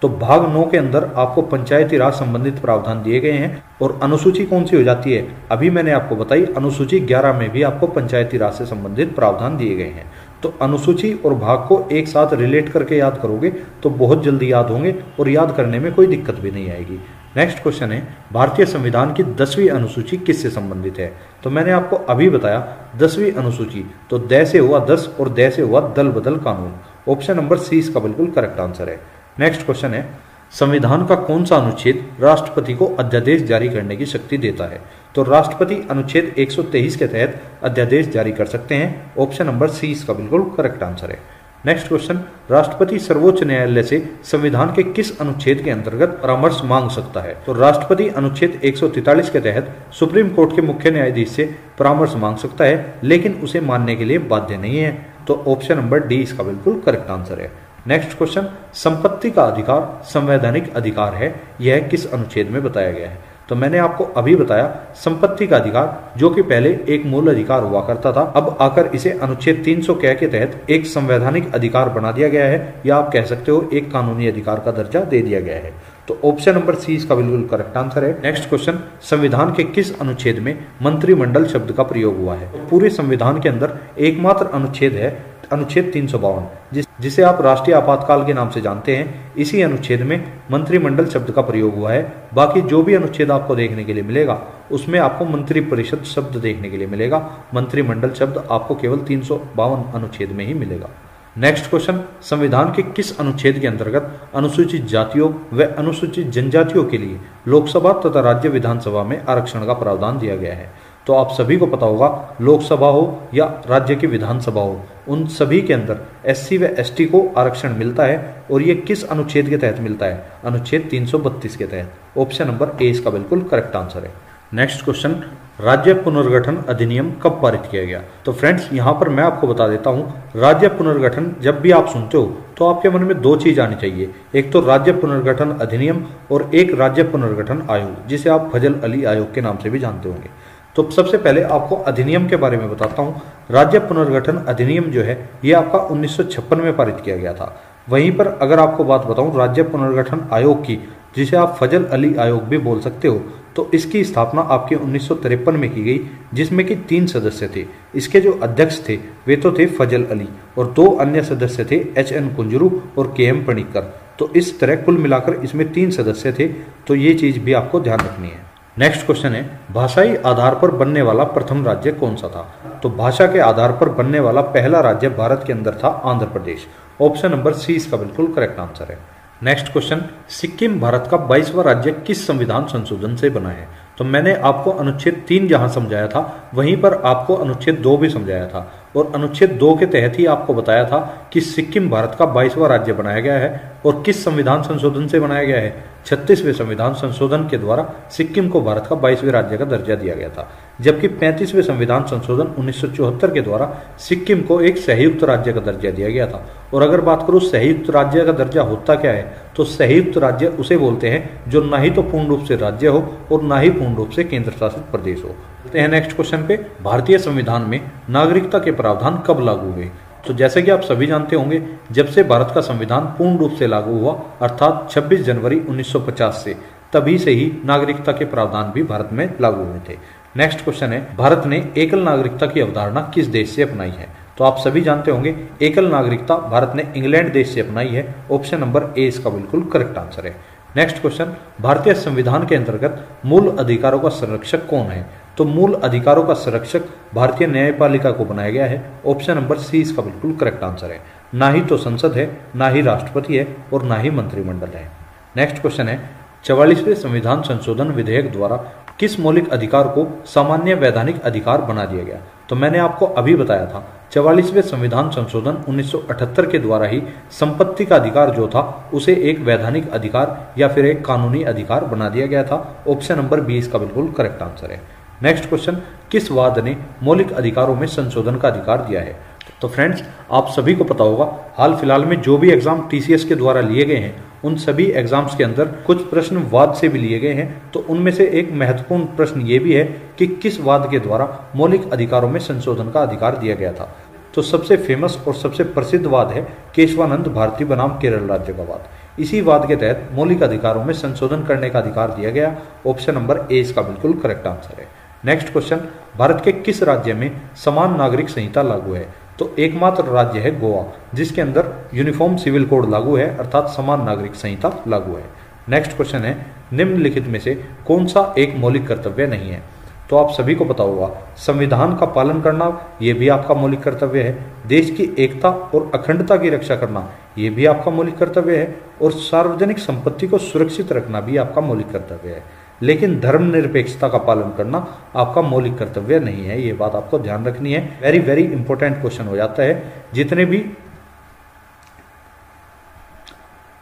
तो भाग 9 के अंदर आपको पंचायती राज संबंधित प्रावधान दिए गए हैं। और अनुसूची कौन सी हो जाती है, अभी मैंने आपको बताई, अनुसूची 11 में भी आपको पंचायती राज से संबंधित प्रावधान दिए गए हैं। तो अनुसूची और भाग को एक साथ रिलेट करके याद करोगे तो बहुत जल्दी याद होंगे और याद करने में कोई दिक्कत भी नहीं आएगी। नेक्स्ट क्वेश्चन है, भारतीय संविधान की 10वीं अनुसूची किससे संबंधित है? तो मैंने आपको अभी बताया 10वीं अनुसूची, तो द से हुआ 10 और द से हुआ दल बदल कानून। ऑप्शन नंबर सी इसका बिल्कुल करेक्ट आंसर है। नेक्स्ट क्वेश्चन है, संविधान का कौन सा अनुच्छेद राष्ट्रपति को अध्यादेश जारी करने की शक्ति देता है? तो राष्ट्रपति अनुच्छेद 123 के तहत अध्यादेश जारी कर सकते हैं। ऑप्शन नंबर सी इसका बिल्कुल करेक्ट आंसर है। नेक्स्ट क्वेश्चन, राष्ट्रपति सर्वोच्च न्यायालय से संविधान के किस अनुच्छेद के अंतर्गत परामर्श मांग सकता है? तो राष्ट्रपति अनुच्छेद 143 के तहत सुप्रीम कोर्ट के मुख्य न्यायाधीश से परामर्श मांग सकता है, लेकिन उसे मानने के लिए बाध्य नहीं है। तो ऑप्शन नंबर डी इसका बिल्कुल करेक्ट आंसर है। नेक्स्ट क्वेश्चन, संपत्ति का अधिकार संवैधानिक अधिकार है, यह किस अनुच्छेद में बताया गया है? तो मैंने आपको अभी बताया, संपत्ति का अधिकार जो कि पहले एक मूल अधिकार हुआ करता था, अब आकर इसे अनुच्छेद 300 के तहत एक संवैधानिक अधिकार बना दिया गया है, या आप कह सकते हो एक कानूनी अधिकार का दर्जा दे दिया गया है। तो ऑप्शन नंबर सी इसका बिल्कुल करेक्ट आंसर है। नेक्स्ट क्वेश्चन, संविधान के किस अनुच्छेद में मंत्रिमंडल शब्द का प्रयोग हुआ है? पूरे संविधान के अंदर एकमात्र अनुच्छेद है अनुच्छेद 352, जिसे आप राष्ट्रीय आपातकाल के नाम से जानते हैं। इसी अनुच्छेद में मंत्रिमंडल शब्द का प्रयोग हुआ है। बाकी जो भी अनुच्छेद आपको देखने के लिए मिलेगा उसमें आपको मंत्रिपरिषद शब्द देखने के लिए मिलेगा। मंत्रिमंडल शब्द आपको केवल 352 अनुच्छेद में ही मिलेगा। नेक्स्ट क्वेश्चन, संविधान के किस अनुच्छेद के अंतर्गत अनुसूचित जातियों व अनुसूचित जनजातियों के लिए लोकसभा तथा राज्य विधानसभा में आरक्षण का प्रावधान दिया गया है? तो आप सभी को पता होगा, लोकसभा हो या राज्य की विधानसभा हो, उन सभी के अंदर एससी व एसटी को आरक्षण मिलता है। और ये किस अनुच्छेद के तहत मिलता है? अनुच्छेद 332 के तहत। ऑप्शन नंबर ए इसका बिल्कुल करेक्ट आंसर है। नेक्स्ट क्वेश्चन, राज्य पुनर्गठन अधिनियम कब पारित किया गया? तो फ्रेंड्स यहाँ पर मैं आपको बता देता हूँ, राज्य पुनर्गठन जब भी आप सुनते हो तो आपके मन में दो चीज आनी चाहिए, एक तो राज्य पुनर्गठन अधिनियम और एक राज्य पुनर्गठन आयोग, जिसे आप फजल अली आयोग के नाम से भी जानते होंगे। तो सबसे पहले आपको अधिनियम के बारे में बताता हूँ। राज्य पुनर्गठन अधिनियम जो है ये आपका 1956 में पारित किया गया था। वहीं पर अगर आपको बात बताऊं राज्य पुनर्गठन आयोग की, जिसे आप फजल अली आयोग भी बोल सकते हो, तो इसकी स्थापना आपके 1953 में की गई, जिसमें कि 3 सदस्य थे। इसके जो अध्यक्ष थे वे तो थे फजल अली और 2 अन्य सदस्य थे HN कुंजरू और KM पणिक्कर। तो इस तरह कुल मिलाकर इसमें 3 सदस्य थे। तो ये चीज भी आपको ध्यान रखनी है। नेक्स्ट क्वेश्चन है, भाषाई आधार पर बनने वाला प्रथम राज्य कौन सा था? तो भाषा के आधार पर बनने वाला पहला राज्य भारत के अंदर था Andhra Pradesh. Option number C इसका बिल्कुल करेक्ट आंसर है। नेक्स्ट क्वेश्चन, सिक्किम भारत का 22वां राज्य किस संविधान संशोधन से बना है? तो मैंने आपको अनुच्छेद 3 जहां समझाया था, वहीं पर आपको अनुच्छेद 2 भी समझाया था। और अनुच्छेद 2 के तहत ही आपको बताया था कि सिक्किम भारत का 22वां राज्य बनाया गया है। और किस संविधान संशोधन से बनाया गया है? 36वें संविधान संशोधन के द्वारा सिक्किम को भारत का 22वें राज्य का दर्जा दिया गया था। जबकि 35वें संविधान संशोधन 1974 के द्वारा सिक्किम को एक संयुक्त राज्य का दर्जा दिया गया था। और अगर बात करूं संयुक्त राज्य का दर्जा होता क्या है, तो संयुक्त राज्य उसे बोलते हैं जो ना ही तो पूर्ण रूप से राज्य हो और ना ही पूर्ण रूप से केंद्र शासित प्रदेश हो। नेक्स्ट क्वेश्चन पे, भारतीय संविधान में नागरिकता के प्रावधान कब लागू हुए? तो जैसे कि आप सभी जानते होंगे, जब से भारत का संविधान पूर्ण रूप से लागू हुआ, अर्थात 26 जनवरी 1950 से, तभी से ही नागरिकता के प्रावधान भी भारत में लागू हुए थे। नेक्स्ट क्वेश्चन है, भारत ने एकल नागरिकता की अवधारणा किस देश से अपनाई है? तो आप सभी जानते होंगे एकल नागरिकता भारत ने इंग्लैंड देश से अपनाई है। ऑप्शन नंबर ए इसका बिल्कुल करेक्ट आंसर है। नेक्स्ट क्वेश्चन, भारतीय संविधान के अंतर्गत मूल अधिकारों का संरक्षक कौन है? तो मूल अधिकारों का संरक्षक भारतीय न्यायपालिका को बनाया गया है। ऑप्शन नंबर सी इसका बिल्कुल करेक्ट आंसर है। ना ही तो संसद है, ना ही राष्ट्रपति है और ना ही मंत्रिमंडल है। नेक्स्ट क्वेश्चन है, 44वें संविधान संशोधन विधेयक द्वारा किस मौलिक अधिकार को सामान्य वैधानिक अधिकार बना दिया गया? तो मैंने आपको अभी बताया था 44वें संविधान संशोधन 1978 के द्वारा ही संपत्ति का अधिकार जो था उसे एक वैधानिक अधिकार या फिर एक कानूनी अधिकार बना दिया गया था। ऑप्शन नंबर बी इसका बिल्कुल करेक्ट आंसर है। नेक्स्ट क्वेश्चन, किस वाद ने मौलिक अधिकारों में संशोधन का अधिकार दिया है? तो फ्रेंड्स, आप सभी को पता होगा हाल फिलहाल में जो भी एग्जाम टीसीएस के द्वारा लिए गए हैं उन सभी एग्जाम्स के अंदर कुछ प्रश्न वाद से भी लिए गए हैं। तो उनमें से एक महत्वपूर्ण प्रश्न ये भी है कि किस वाद के द्वारा मौलिक अधिकारों में संशोधन का अधिकार दिया गया था? तो सबसे फेमस और सबसे प्रसिद्ध वाद है केशवानंद भारती बनाम केरल राज्य का वाद। इसी वाद के तहत मौलिक अधिकारों में संशोधन करने का अधिकार दिया गया। ऑप्शन नंबर ए इसका बिल्कुल करेक्ट आंसर है। नेक्स्ट क्वेश्चन, भारत के किस राज्य में समान नागरिक संहिता लागू है? तो एकमात्र राज्य है गोवा जिसके अंदर यूनिफॉर्म सिविल कोड लागू है, अर्थात समान नागरिक संहिता लागू है। नेक्स्ट क्वेश्चन है, निम्नलिखित में से कौन सा एक मौलिक कर्तव्य नहीं है? तो आप सभी को पता होगा संविधान का पालन करना यह भी आपका मौलिक कर्तव्य है, देश की एकता और अखंडता की रक्षा करना यह भी आपका मौलिक कर्तव्य है, और सार्वजनिक संपत्ति को सुरक्षित रखना भी आपका मौलिक कर्तव्य है। लेकिन धर्मनिरपेक्षता का पालन करना आपका मौलिक कर्तव्य नहीं है। ये बात आपको ध्यान रखनी है। वेरी वेरी इंपॉर्टेंट क्वेश्चन हो जाता है जितने भी।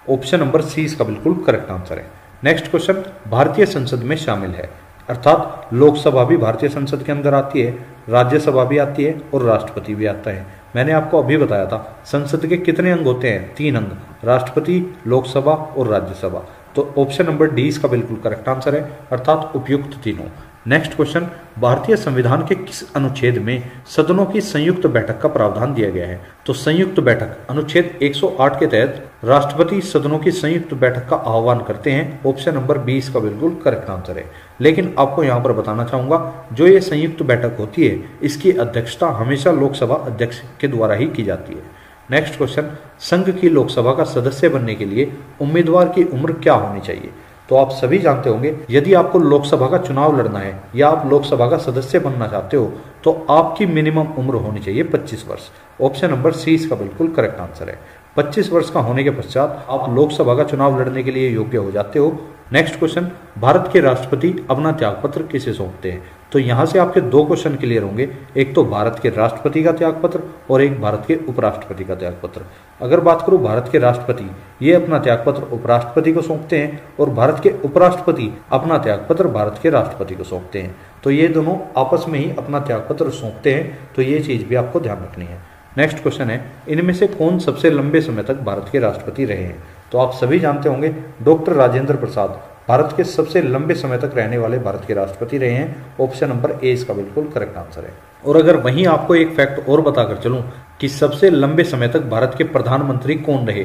ऑप्शन नंबर सी इसका बिल्कुल करेक्ट आंसर है। नेक्स्ट क्वेश्चन, भारतीय संसद में शामिल है, अर्थात लोकसभा भी भारतीय संसद के अंदर आती है, राज्यसभा भी आती है और राष्ट्रपति भी आता है। मैंने आपको अभी बताया था संसद के कितने अंग होते हैं? 3 अंग, राष्ट्रपति, लोकसभा और राज्यसभा। तो ऑप्शन नंबर डी इसका बिल्कुल करेक्ट आंसर है, अर्थात उपयुक्त तीनों। नेक्स्ट क्वेश्चन, भारतीय संविधान के किस अनुच्छेद में सदनों की संयुक्त बैठक का प्रावधान दिया गया है? तो संयुक्त बैठक अनुच्छेद 108 के तहत राष्ट्रपति सदनों की संयुक्त बैठक का आह्वान करते हैं। ऑप्शन नंबर बी इसका बिल्कुल करेक्ट आंसर है। लेकिन आपको यहां पर बताना चाहूंगा जो ये संयुक्त बैठक होती है इसकी अध्यक्षता हमेशा लोकसभा अध्यक्ष के द्वारा ही की जाती है। नेक्स्ट क्वेश्चन, संघ की लोकसभा का सदस्य बनने के लिए उम्मीदवार की उम्र क्या होनी चाहिए? तो आप सभी जानते होंगे यदि आपको लोकसभा का चुनाव लड़ना है या आप लोकसभा का सदस्य बनना चाहते हो तो आपकी मिनिमम उम्र होनी चाहिए 25 वर्ष। ऑप्शन नंबर सी इसका बिल्कुल करेक्ट आंसर है। 25 वर्ष का होने के पश्चात आप लोकसभा का चुनाव लड़ने के लिए योग्य हो जाते हो। नेक्स्ट क्वेश्चन, भारत के राष्ट्रपति अपना त्यागपत्र किसे सौंपते हैं? तो यहां से आपके 2 क्वेश्चन क्लियर होंगे, एक तो भारत के राष्ट्रपति का त्यागपत्र और एक भारत के उपराष्ट्रपति का त्यागपत्र। अगर बात करूं भारत के राष्ट्रपति, ये अपना त्यागपत्र उपराष्ट्रपति को सौंपते हैं और भारत के उपराष्ट्रपति अपना त्यागपत्र भारत के राष्ट्रपति को सौंपते हैं। तो ये दोनों आपस में ही अपना त्यागपत्र सौंपते हैं, तो ये चीज भी आपको ध्यान रखनी है। नेक्स्ट क्वेश्चन है, इनमें से कौन सबसे लंबे समय तक भारत के राष्ट्रपति रहे हैं? तो आप सभी जानते होंगे डॉक्टर राजेंद्र प्रसाद भारत के सबसे लंबे समय तक रहने वाले भारत के राष्ट्रपति रहे हैं। ऑप्शन नंबर ए इसका बिल्कुल करेक्ट आंसर है। और अगर वहीं आपको एक फैक्ट और बताकर चलूं कि सबसे लंबे समय तक भारत के प्रधानमंत्री कौन रहे,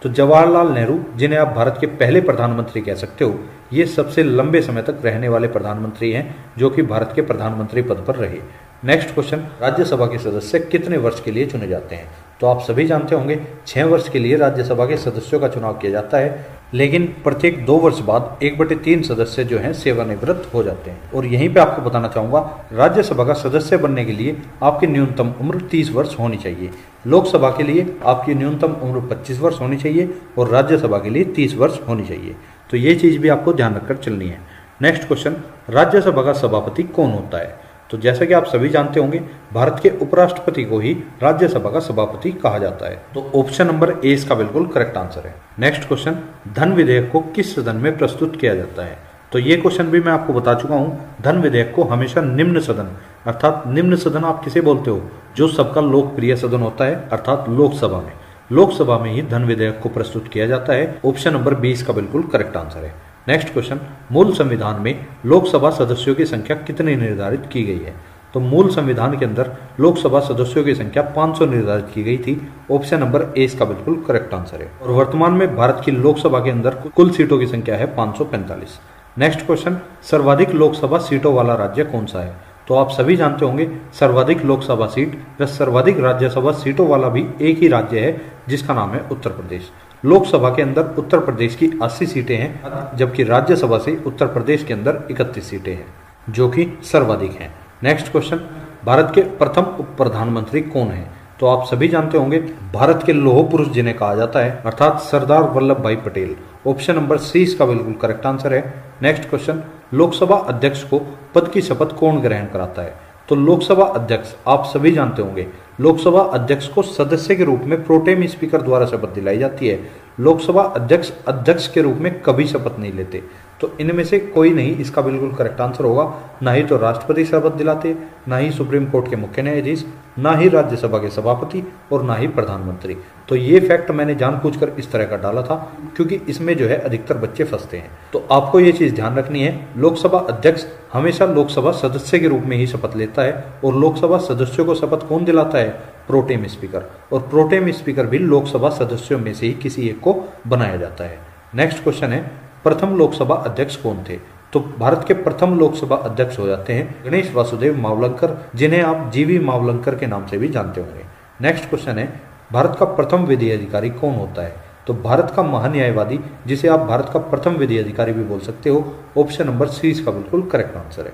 तो जवाहरलाल नेहरू, जिन्हें आप भारत के पहले प्रधानमंत्री कह सकते हो, ये सबसे लंबे समय तक रहने वाले प्रधानमंत्री हैं जो कि भारत के प्रधानमंत्री पद पर रहे। नेक्स्ट क्वेश्चन, राज्यसभा के सदस्य कितने वर्ष के लिए चुने जाते हैं? तो आप सभी जानते होंगे 6 वर्ष के लिए राज्यसभा के सदस्यों का चुनाव किया जाता है, लेकिन प्रत्येक 2 वर्ष बाद 1/3 सदस्य जो हैं सेवानिवृत्त हो जाते हैं। और यहीं पे आपको बताना चाहूंगा राज्यसभा का सदस्य बनने के लिए आपकी न्यूनतम उम्र 30 वर्ष होनी चाहिए। लोकसभा के लिए आपकी न्यूनतम उम्र 25 वर्ष होनी चाहिए और राज्यसभा के लिए 30 वर्ष होनी चाहिए। तो ये चीज भी आपको ध्यान रखकर चलनी है। नेक्स्ट क्वेश्चन, राज्यसभा का सभापति कौन होता है? तो जैसा कि आप सभी जानते होंगे भारत के उपराष्ट्रपति को ही राज्यसभा का सभापति कहा जाता है। तो ऑप्शन नंबर ए इसका बिल्कुल करेक्ट आंसर है। नेक्स्ट क्वेश्चन, धन विधेयक को किस सदन में प्रस्तुत किया जाता है? तो ये क्वेश्चन भी मैं आपको बता चुका हूं। धन विधेयक को हमेशा निम्न सदन, अर्थात निम्न सदन आप किसे बोलते हो? जो सबका लोकप्रिय सदन होता है, अर्थात लोकसभा में ही धन विधेयक को प्रस्तुत किया जाता है। ऑप्शन नंबर बी इसका बिल्कुल करेक्ट आंसर है। नेक्स्ट क्वेश्चन, मूल संविधान में लोकसभा सदस्यों की संख्या कितनी निर्धारित की गई है? तो मूल संविधान के अंदर लोकसभा सदस्यों की संख्या 500 निर्धारित की गई थी। ऑप्शन नंबर ए इसका बिल्कुल करेक्ट आंसर है। और वर्तमान में भारत की लोकसभा के अंदर कुल सीटों की संख्या है 545। नेक्स्ट क्वेश्चन, सर्वाधिक लोकसभा सीटों वाला राज्य कौन सा है? तो आप सभी जानते होंगे सर्वाधिक लोकसभा सीट व सर्वाधिक राज्यसभा सीटों वाला भी एक ही राज्य है जिसका नाम है उत्तर प्रदेश। लोकसभा के अंदर उत्तर प्रदेश की 80 सीटें हैं, जबकि राज्यसभा से उत्तर प्रदेश के अंदर 31 सीटें हैं, जो कि सर्वाधिक हैं। नेक्स्ट क्वेश्चन, भारत के प्रथम उप प्रधानमंत्री कौन है? तो आप सभी जानते होंगे भारत के लौह पुरुष जिन्हें कहा जाता है, अर्थात सरदार वल्लभ भाई पटेल। ऑप्शन नंबर सी इसका बिल्कुल करेक्ट आंसर है। नेक्स्ट क्वेश्चन, लोकसभा अध्यक्ष को पद की शपथ कौन ग्रहण कराता है? तो लोकसभा अध्यक्ष आप सभी जानते होंगे लोकसभा अध्यक्ष को सदस्य के रूप में प्रोटेम स्पीकर द्वारा शपथ दिलाई जाती है। लोकसभा अध्यक्ष अध्यक्ष के रूप में कभी शपथ नहीं लेते। तो इनमें से कोई नहीं इसका बिल्कुल करेक्ट आंसर होगा। ना ही तो राष्ट्रपति शपथ दिलाते, ना ही सुप्रीम कोर्ट के मुख्य न्यायाधीश, ना ही राज्यसभा के सभापति और ना ही प्रधानमंत्री। तो ये फैक्ट मैंने जानबूझकर इस तरह का डाला था क्योंकि इसमें जो है अधिकतर बच्चे फंसते हैं। तो आपको ये चीज ध्यान रखनी है, लोकसभा अध्यक्ष हमेशा लोकसभा सदस्य के रूप में ही शपथ लेता है और लोकसभा सदस्यों को शपथ कौन दिलाता है? Pro tem speaker. और प्रोटेम स्पीकर भी लोकसभा सदस्यों में से ही किसी एक को बनाया जाता है। नेक्स्ट क्वेश्चन है, प्रथम लोकसभा अध्यक्ष कौन थे? तो भारत के प्रथम लोकसभा अध्यक्ष हो जाते हैं गणेश वासुदेव मावलंकर, जिन्हें आप जीवी मावलंकर के नाम से भी जानते होंगे। नेक्स्ट क्वेश्चन है, भारत का प्रथम विधि अधिकारी कौन होता है? तो भारत का महान्यायवादी, जिसे आप भारत का प्रथम विधि अधिकारी भी बोल सकते हो। ऑप्शन नंबर सी इसका बिल्कुल करेक्ट आंसर है।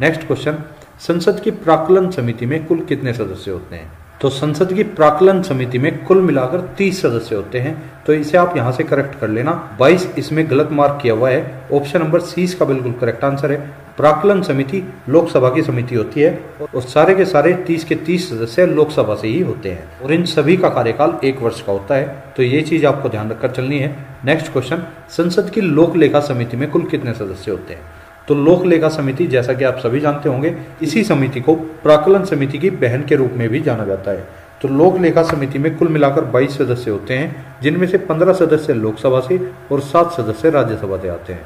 नेक्स्ट क्वेश्चन, संसद की प्राक्कलन समिति में कुल कितने सदस्य होते हैं? तो संसद की प्राक्कलन समिति में कुल मिलाकर 30 सदस्य होते हैं। तो इसे आप यहां से करेक्ट कर लेना, 22 इसमें गलत मार्क किया हुआ है। ऑप्शन नंबर सी इसका बिल्कुल करेक्ट आंसर है। प्राक्कलन समिति लोकसभा की समिति होती है और सारे के सारे 30 के 30 सदस्य लोकसभा से ही होते हैं और इन सभी का कार्यकाल 1 वर्ष का होता है। तो ये चीज आपको ध्यान रखकर चलनी है। नेक्स्ट क्वेश्चन, संसद की लोक लेखा समिति में कुल कितने सदस्य होते हैं? तो लोक लेखा समिति, जैसा कि आप सभी जानते होंगे, इसी समिति को प्राक्कलन समिति की बहन के रूप में भी जाना जाता है। तो लोक लेखा समिति में कुल मिलाकर 22 सदस्य होते हैं, जिनमें से 15 सदस्य लोकसभा से और 7 सदस्य राज्यसभा से आते हैं।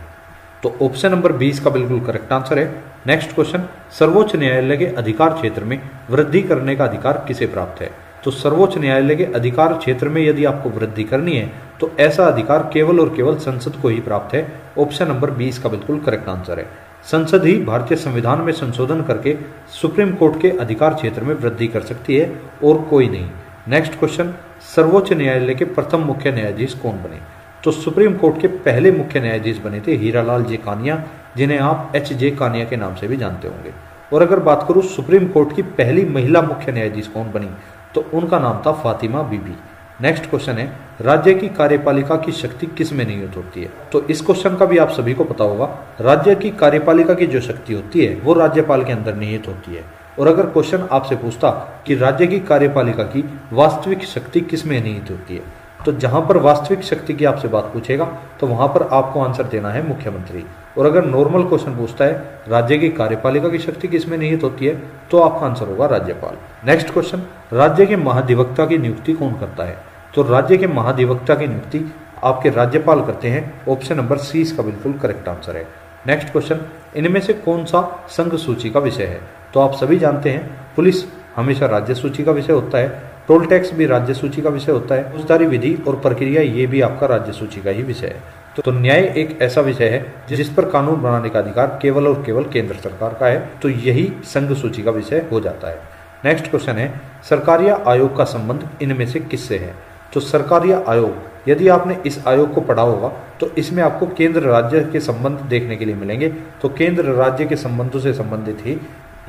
तो ऑप्शन नंबर 20 का बिल्कुल करेक्ट आंसर है। नेक्स्ट क्वेश्चन, सर्वोच्च न्यायालय के अधिकार क्षेत्र में वृद्धि करने का अधिकार किसे प्राप्त है? तो सर्वोच्च न्यायालय के अधिकार क्षेत्र में यदि आपको वृद्धि करनी है तो ऐसा अधिकार केवल और केवल संसद को ही प्राप्त है। ऑप्शन नंबर 20 का बिल्कुल करेक्ट आंसर है। संसद ही भारतीय संविधान में संशोधन करके सुप्रीम कोर्ट के अधिकार क्षेत्र में वृद्धि कर सकती है और कोई नहीं। नेक्स्ट क्वेश्चन, सर्वोच्च न्यायालय के प्रथम मुख्य न्यायाधीश कौन बने? तो सुप्रीम कोर्ट के पहले मुख्य न्यायाधीश बने थे हीरालाल जे कानिया, जिन्हें आप एच.जे. कानिया के नाम से भी जानते होंगे। और अगर बात करूं सुप्रीम कोर्ट की पहली महिला मुख्य न्यायाधीश कौन बनी, तो उनका नाम था फातिमा बीबी। नेक्स्ट क्वेश्चन है, राज्य की कार्यपालिका की शक्ति किस में निहित होती है? तो इस क्वेश्चन का भी आप सभी को पता होगा, राज्य की कार्यपालिका की जो शक्ति होती है वो राज्यपाल के अंदर निहित होती है। और अगर क्वेश्चन आपसे पूछता कि राज्य की कार्यपालिका की वास्तविक शक्ति किस में निहित होती है, तो जहां पर वास्तविक शक्ति की आपसे बात पूछेगा तो वहां पर आपको आंसर देना है मुख्यमंत्री। और अगर नॉर्मल क्वेश्चन पूछता है राज्य की कार्यपालिका की शक्ति किसमें निहित होती है, तो आपका आंसर होगा राज्यपाल। नेक्स्ट क्वेश्चन, राज्य के महाधिवक्ता की नियुक्ति कौन करता है? तो राज्य के महाधिवक्ता की नियुक्ति आपके राज्यपाल करते हैं। ऑप्शन नंबर सी इसका बिल्कुल करेक्ट आंसर है। नेक्स्ट क्वेश्चन, इनमें से कौन सा संघ सूची का विषय है? तो आप सभी जानते हैं पुलिस हमेशा राज्य सूची का विषय होता है, टोल टैक्स भी राज्य सूची का विषय होता है, फौजदारी विधि और प्रक्रिया ये भी आपका राज्य सूची का ही विषय है। तो न्याय एक ऐसा विषय है जिस पर कानून बनाने का अधिकार केवल और केवल केंद्र सरकार का है, तो यही संघ सूची का विषय हो जाता है। नेक्स्ट क्वेश्चन है, सरकारिया आयोग का संबंध इनमें से किससे है? तो सरकारिया आयोग, यदि आपने इस आयोग को पढ़ा होगा तो इसमें आपको केंद्र राज्य के संबंध देखने के लिए मिलेंगे। तो केंद्र राज्य के संबंधों से संबंधित ही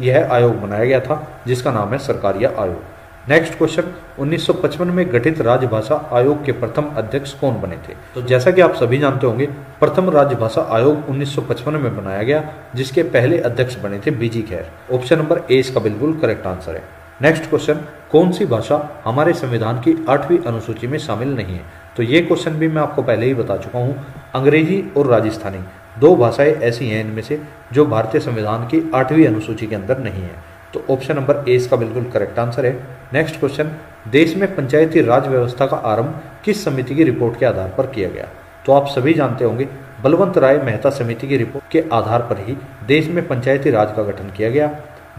यह आयोग बनाया गया था, जिसका नाम है सरकारिया आयोग। नेक्स्ट क्वेश्चन, 1955 में गठित राजभाषा आयोग के प्रथम अध्यक्ष कौन बने थे? तो जैसा कि आप सभी जानते होंगे प्रथम राजभाषा आयोग 1955 में बनाया गया, जिसके पहले अध्यक्ष बने थे बीजी खैर। ऑप्शन नंबर ए इसका बिल्कुल करेक्ट आंसर है। नेक्स्ट क्वेश्चन, कौन सी भाषा हमारे संविधान की 8वीं अनुसूची में शामिल नहीं है? तो ये क्वेश्चन भी मैं आपको पहले ही बता चुका हूँ, अंग्रेजी और राजस्थानी 2 भाषाएं ऐसी हैं इनमें से जो भारतीय संविधान की 8वीं अनुसूची के अंदर नहीं है। तो ऑप्शन नंबर ए इसका बिल्कुल करेक्ट आंसर है। नेक्स्ट क्वेश्चन, देश में पंचायती राज व्यवस्था का आरंभ किस समिति की रिपोर्ट के आधार पर किया गया? तो आप सभी जानते होंगे बलवंत राय मेहता समिति की रिपोर्ट के आधार पर ही देश में पंचायती राज का गठन किया गया,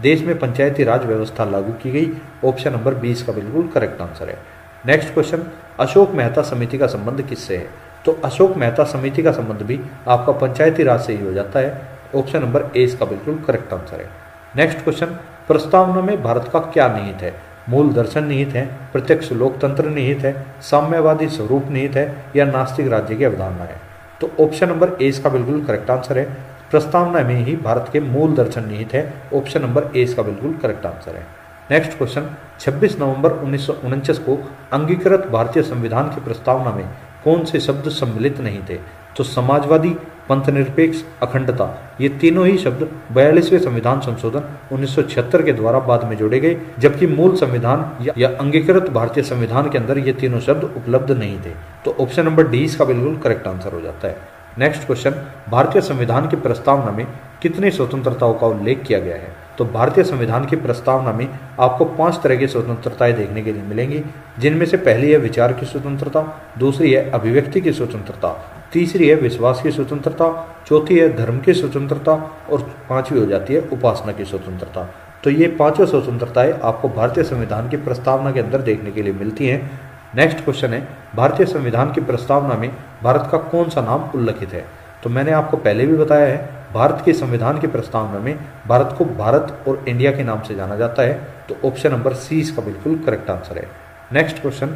देश में पंचायती राज व्यवस्था लागू की गई। ऑप्शन नंबर 20 का बिल्कुल करेक्ट आंसर है। नेक्स्ट क्वेश्चन, अशोक मेहता समिति का संबंध किससे है? तो तो अशोक मेहता समिति का संबंध भी आपका पंचायती राज से ही हो जाता है। ऑप्शन नंबर ए इसका बिल्कुल करेक्ट आंसर है। नेक्स्ट क्वेश्चन, प्रस्तावना में भारत का क्या निहित है? मूल दर्शन निहित है, प्रत्यक्ष लोकतंत्र निहित है, साम्यवादी स्वरूप निहित है या नास्तिक राज्य की अवधारणा है? तो ऑप्शन नंबर ए इसका बिल्कुल करेक्ट आंसर है। प्रस्तावना में ही भारत के मूल दर्शन निहित है। ऑप्शन नंबर ए इसका बिल्कुल करेक्ट आंसर है। नेक्स्ट क्वेश्चन, 26 नवंबर 1949 को अंगीकृत भारतीय संविधान की प्रस्तावना में कौन से शब्द सम्मिलित नहीं थे? तो समाजवादी, पंथनिरपेक्ष, अखंडता, ये तीनों ही शब्द 42वें संविधान संशोधन 1976 के द्वारा बाद में जोड़े गए, जबकि मूल संविधान या अंगीकृत भारतीय संविधान के अंदर ये तीनों शब्द उपलब्ध नहीं थे। तो ऑप्शन नंबर डी इसका बिल्कुल करेक्ट आंसर हो जाता है। नेक्स्ट क्वेश्चन, भारतीय संविधान की प्रस्तावना में कितनी स्वतंत्रताओं का उल्लेख किया गया है? तो भारतीय संविधान की प्रस्तावना में आपको 5 तरह की स्वतंत्रताएं देखने के लिए मिलेंगी, जिनमें से पहली है विचार की स्वतंत्रता, दूसरी है अभिव्यक्ति की स्वतंत्रता, तीसरी है विश्वास की स्वतंत्रता, चौथी है धर्म की स्वतंत्रता और पांचवी हो जाती है उपासना की स्वतंत्रता। तो ये पांचों स्वतंत्रताएं आपको भारतीय संविधान की प्रस्तावना के अंदर देखने के लिए मिलती हैं। नेक्स्ट क्वेश्चन है, भारतीय संविधान की प्रस्तावना में भारत का कौन सा नाम उल्लिखित है? तो मैंने आपको पहले भी बताया है, भारत के संविधान की प्रस्तावना में भारत को भारत और इंडिया के नाम से जाना जाता है। तो ऑप्शन नंबर सी इसका बिल्कुल करेक्ट आंसर है। नेक्स्ट क्वेश्चन,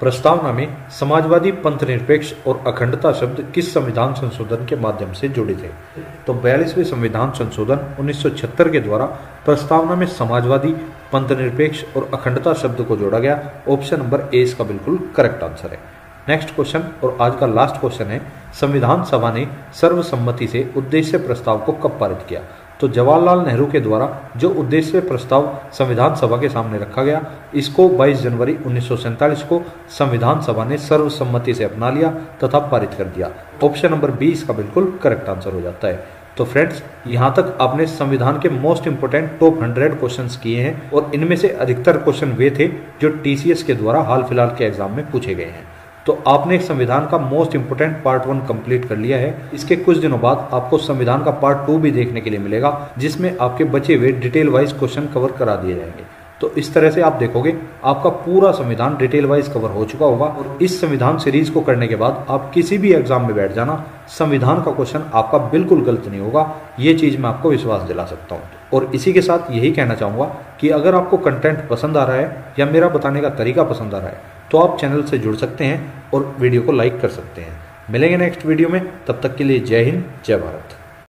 प्रस्तावना में समाजवादी, पंथनिरपेक्ष और अखंडता शब्द किस संविधान संशोधन के माध्यम से जुड़े थे? तो 42वें संविधान संशोधन 1976 के द्वारा प्रस्तावना में समाजवादी, पंथनिरपेक्ष और अखंडता शब्द को जोड़ा गया। ऑप्शन नंबर ए इसका बिल्कुल करेक्ट आंसर है। नेक्स्ट क्वेश्चन और आज का लास्ट क्वेश्चन है, संविधान सभा ने सर्वसम्मति से उद्देश्य प्रस्ताव को कब पारित किया? तो जवाहरलाल नेहरू के द्वारा जो उद्देश्य प्रस्ताव संविधान सभा के सामने रखा गया, इसको 22 जनवरी 1947 को संविधान सभा ने सर्वसम्मति से अपना लिया तथा पारित कर दिया। ऑप्शन नंबर बी इसका बिल्कुल करेक्ट आंसर हो जाता है। तो फ्रेंड्स, यहाँ तक आपने संविधान के मोस्ट इंपोर्टेंट टॉप 100 क्वेश्चंस किए हैं और इनमें से अधिकतर क्वेश्चन वे थे जो TCS के द्वारा हाल फिलहाल के एग्जाम में पूछे गए हैं। तो आपने संविधान का मोस्ट इंपोर्टेंट पार्ट 1 कंप्लीट कर लिया है। इसके कुछ दिनों बाद आपको संविधान का पार्ट 2 भी देखने के लिए मिलेगा, जिसमें आपके बचे हुए डिटेल वाइज क्वेश्चन कवर करा दिए जाएंगे। तो इस तरह से आप देखोगे आपका पूरा संविधान डिटेल वाइज कवर हो चुका होगा और इस संविधान सीरीज को करने के बाद आप किसी भी एग्जाम में बैठ जाना, संविधान का क्वेश्चन आपका बिल्कुल गलत नहीं होगा। ये चीज मैं आपको विश्वास दिला सकता हूँ। और इसी के साथ यही कहना चाहूंगा कि अगर आपको कंटेंट पसंद आ रहा है या मेरा बताने का तरीका पसंद आ रहा है, तो आप चैनल से जुड़ सकते हैं और वीडियो को लाइक कर सकते हैं। मिलेंगे नेक्स्ट वीडियो में, तब तक के लिए जय हिंद, जय भारत।